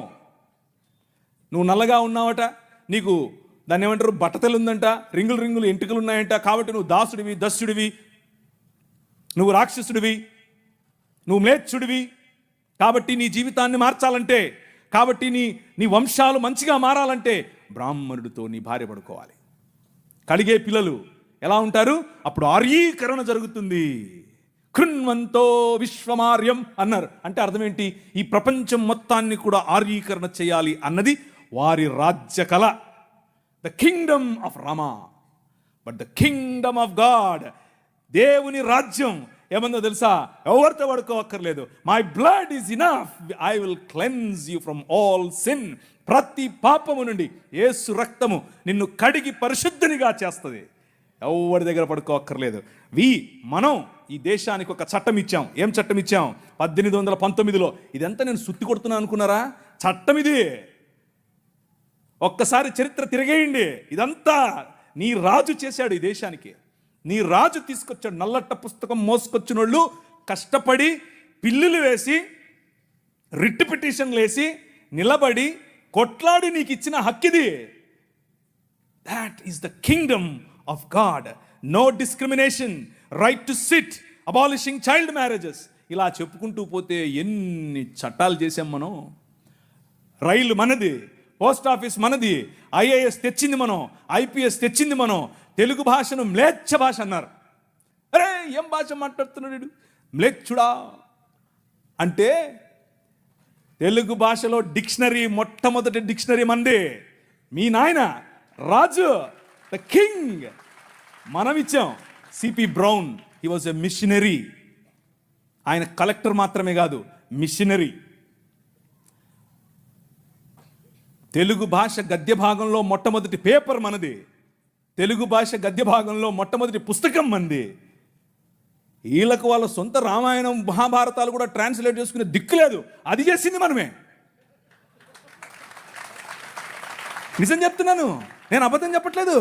నువ్వు నల్లగా ఉన్నావట, నీకు దాన్ని ఏమంటారు బట్టతలు ఉందంట, రింగులు ఎంటుకలు ఉన్నాయంట, కాబట్టి నువ్వు దాసుడివి, దస్యుడివి, నువ్వు రాక్షసుడివి, నువ్వు మ్లేచ్చుడివి. కాబట్టి నీ జీవితాన్ని మార్చాలంటే, కాబట్టి నీ వంశాలు మంచిగా మారాలంటే బ్రాహ్మణుడితో నీ భార్య పడుకోవాలి. కలిగే పిల్లలు ఎలా ఉంటారు? అప్పుడు ఆర్యీకరణ జరుగుతుంది. కృణ్వంతో విశ్వమార్యం అన్నారు. అంటే అర్థం ఏంటి? ఈ ప్రపంచం మొత్తాన్ని కూడా ఆర్యీకరణ చేయాలి అన్నది వారి రాజ్య కళ. The kingdom of Rama, but the kingdom of God, దేవుని రాజ్యం ఏమందో తెలుసా? ఎవరితో పడుకోవక్కర్లేదు. My blood is enough, I will cleanse you from all sin. ప్రతి పాపము నుండి యేసు రక్తము నిన్ను కడిగి పరిశుద్ధనిగా చేస్తుంది. ఎవరి దగ్గర పడుకోవక్కర్లేదు. మనం ఈ దేశానికి ఒక చట్టం ఇచ్చాం. ఏం చట్టం ఇచ్చాం? 1819లో. ఇదంతా నేను సుత్తి కొడుతున్నా అనుకున్నారా? చట్టం ఇది. ఒక్కసారి చరిత్ర తిరిగేయండి. ఇదంతా నీ రాజు చేశాడు ఈ దేశానికి. నీ రాజు తీసుకొచ్చాడు. నల్లట్ట పుస్తకం మోసుకొచ్చిన వాళ్ళు కష్టపడి పిల్లులు వేసి రిట్ పిటిషన్లు వేసి నిలబడి కొట్లాడి నీకు ఇచ్చిన హక్కిది. That is the kingdom of God. No discrimination, right to sit, abolishing child marriages. ఇలా చెప్పుకుంటూ పోతే ఎన్ని చట్టాలు చేసాం మనం. రైలు మనది, పోస్ట్ ఆఫీస్ మనది, ఐఏఎస్ తెచ్చింది మనం, ఐపీఎస్ తెచ్చింది మనం. తెలుగు భాషను మ్లేచ్ఛ భాష అన్నారు. అరే ఏం భాష మాట్లాడుతున్నాడు మ్లేచ్ఛుడా అంటే, తెలుగు భాషలో డిక్షనరీ, మొట్టమొదటి డిక్షనరీ మంది. మీ నాయన రాజు, ద కింగ్, మనం ఇచ్చాం. CP brown, he was a machinery. ఆయన కలెక్టర్ మాత్రమే కాదు, మిషనరీ. తెలుగు భాష గద్య భాగంలో మొట్టమొదటి పేపర్ మనది. తెలుగు భాష గద్య భాగంలో మొట్టమొదటి పుస్తకం మనది. వీళ్ళకు వాళ్ళ సొంత రామాయణం, మహాభారతాలు కూడా ట్రాన్స్లేట్ చేసుకునే దిక్కు లేదు. అది చేసింది మనమే. నిజం చెప్తున్నాను, నేను అబద్ధం చెప్పట్లేదు.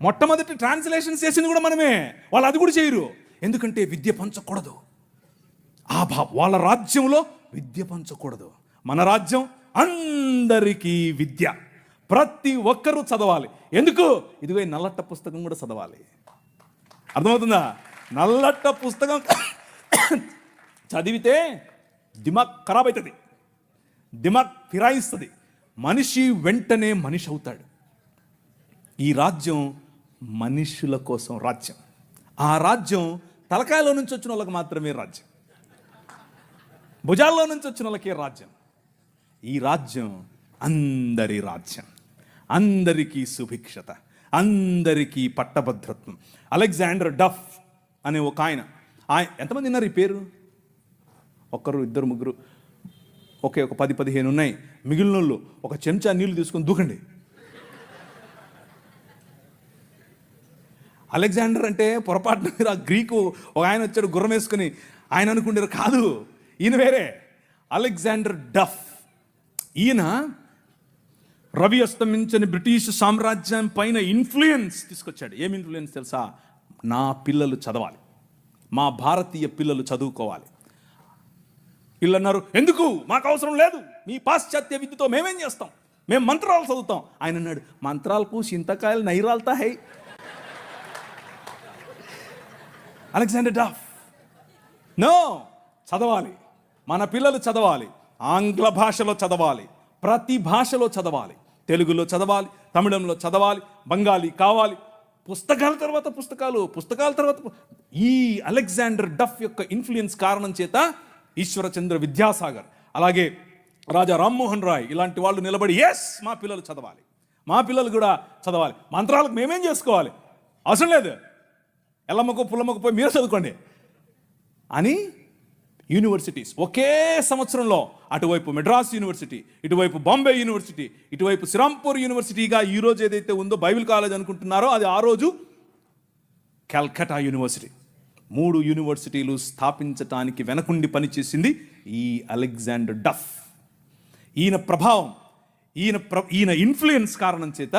మొట్టమొదటి ట్రాన్స్లేషన్ చేసింది కూడా మనమే. వాళ్ళు అది కూడా చేయరు. ఎందుకంటే విద్య పంచకూడదు. వాళ్ళ రాజ్యంలో విద్య పంచకూడదు. మన రాజ్యం అందరికీ విద్య, ప్రతి ఒక్కరూ చదవాలి. ఎందుకు? ఇదిగో ఈ నల్లట్ట పుస్తకం కూడా చదవాలి. అర్థమవుతుందా? నల్లట్ట పుస్తకం చదివితే దిమాగ్ ఖరాబ్ అవుతుంది, దిమాగ్ ఫిరాయిస్తుంది, మనిషి వెంటనే మనిషి అవుతాడు. ఈ రాజ్యం మనుషుల కోసం రాజ్యం. ఆ రాజ్యం తలకాయలో నుంచి వచ్చిన వాళ్ళకి మాత్రమే రాజ్యం, భుజాల్లో నుంచి వచ్చిన వాళ్ళకే రాజ్యం. ఈ రాజ్యం అందరి రాజ్యం, అందరికీ సుభిక్షత, అందరికీ పట్టభద్రత్వం. అలెగ్జాండర్ డఫ్ అనే ఒక ఆయన ఎంతమంది ఉన్నారు ఈ పేరు? ఒకరు, ఇద్దరు, ముగ్గురు, ఒక 10-15 ఉన్నాయి. మిగిలిన వాళ్ళు ఒక చెంచా నీళ్లు తీసుకొని దూకండి. అలెగ్జాండర్ అంటే పొరపాటున మీరు ఆ గ్రీకు ఒక ఆయన వచ్చాడు గుర్రం వేసుకుని, ఆయన అనుకుంటారు, కాదు, ఈయన వేరే. అలెగ్జాండర్ డఫ్. ఈయన రవి అస్తమించని బ్రిటిష్ సామ్రాజ్యం పైన ఇన్ఫ్లుయెన్స్ తీసుకొచ్చాడు. ఏం ఇన్ఫ్లుయెన్స్ తెలుసా? నా పిల్లలు చదవాలి, మా భారతీయ పిల్లలు చదువుకోవాలి. వీళ్ళు అన్నారు, ఎందుకు, మాకు అవసరం లేదు, మీ పాశ్చాత్య విద్యతో మేమేం చేస్తాం, మేము మంత్రాలు చదువుతాం. ఆయన అన్నాడు, మంత్రాలకు చింతకాయలు నైరాలతా హై. అలెగ్జాండర్ డఫ్, నో, చదవాలి, మన పిల్లలు చదవాలి, ఆంగ్ల భాషలో చదవాలి, ప్రతి భాషలో చదవాలి, తెలుగులో చదవాలి, తమిళంలో చదవాలి, బెంగాలీ కావాలి, పుస్తకాల తర్వాత పుస్తకాలు, పుస్తకాల తర్వాత. ఈ అలెగ్జాండర్ డఫ్ యొక్క ఇన్ఫ్లుయెన్స్ కారణం చేత ఈశ్వరచంద్ర విద్యాసాగర్, అలాగే రాజా రామ్మోహన్ రాయ్ ఇలాంటి వాళ్ళు నిలబడి, ఎస్, మా పిల్లలు చదవాలి, మా పిల్లలు కూడా చదవాలి, మంత్రాలకు మేమేం చేసుకోవాలి, అవసరం లేదు, ఎల్లమ్మకు పుల్లమ్మకు పోయి మీరు చదువుకోండి అని యూనివర్సిటీస్ ఒకే సంవత్సరంలో, అటువైపు మెడ్రాస్ యూనివర్సిటీ, ఇటువైపు బాంబే యూనివర్సిటీ, ఇటువైపు శ్రీరాంపూర్ యూనివర్సిటీగా ఈరోజు ఏదైతే ఉందో బైబిల్ కాలేజ్ అనుకుంటున్నారో, అది ఆ రోజు కల్కటా యూనివర్సిటీ. 3 యూనివర్సిటీలు స్థాపించటానికి వెనకుండి పనిచేసింది ఈ అలెగ్జాండర్ డఫ్. ఈయన ప్రభావం, ఈయన ఇన్ఫ్లుయెన్స్ కారణం చేత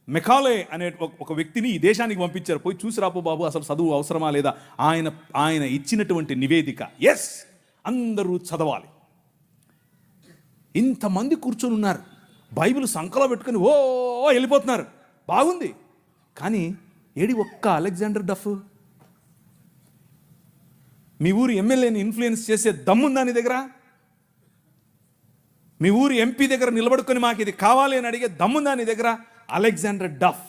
మెకాలే అనే ఒక వ్యక్తిని ఈ దేశానికి పంపించారు. పోయి చూసి రాపో బాబు, అసలు చదువు అవసరమా లేదా. ఆయన ఇచ్చినటువంటి నివేదిక, ఎస్, అందరూ చదవాలి. ఇంతమంది కూర్చొని ఉన్నారు, బైబిల్ సంకలో పెట్టుకుని ఓ వెళ్ళిపోతున్నారు, బాగుంది. కానీ ఏడి ఒక్క అలెగ్జాండర్ డఫ్? మీ ఊరి ఎమ్మెల్యేని ఇన్ఫ్లుయెన్స్ చేసే దమ్ముందా నీ దగ్గర? మీ ఊరి ఎంపీ దగ్గర నిలబడుకొని మాకు ఇది కావాలి అని అడిగే దమ్ముందా నీ దగ్గర? అలెగ్జాండర్ డఫ్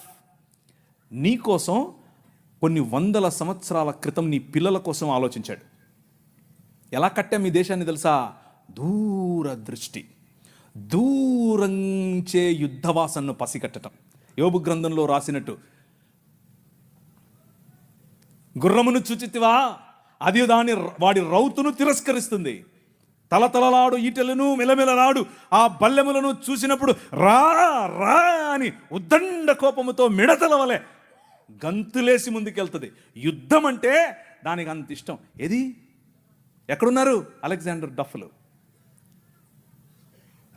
నీకోసం కొన్ని 100 సంవత్సరాల క్రితం నీ పిల్లల కోసం ఆలోచించాడు. ఎలా కట్టాం మీ దేశాన్ని తెలుసా? దూరదృష్టి, దూరంచే యుద్ధవాసనను పసిగట్టడం. యోబు గ్రంథంలో రాసినట్టు, గుర్రమును చూచితివా, అది వాడి రౌతును తిరస్కరిస్తుంది, తలతలలాడు ఈటెలను మెలమెలలాడు ఆ బల్లెములను చూసినప్పుడు రా రా అని ఉద్దండ కోపముతో మిడతల వలె గంతులేసి ముందుకెళ్తుంది. యుద్ధం అంటే దానికి అంత ఇష్టం. ఏది, ఎక్కడున్నారు అలెగ్జాండర్ డఫ్లు?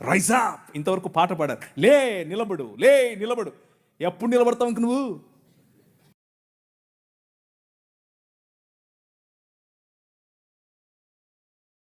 రైజ్ అప్, ఇంతవరకు పాట పాడారు. లే నిలబడు, లే నిలబడు. ఎప్పుడు నిలబడతావు ఇంక నువ్వు?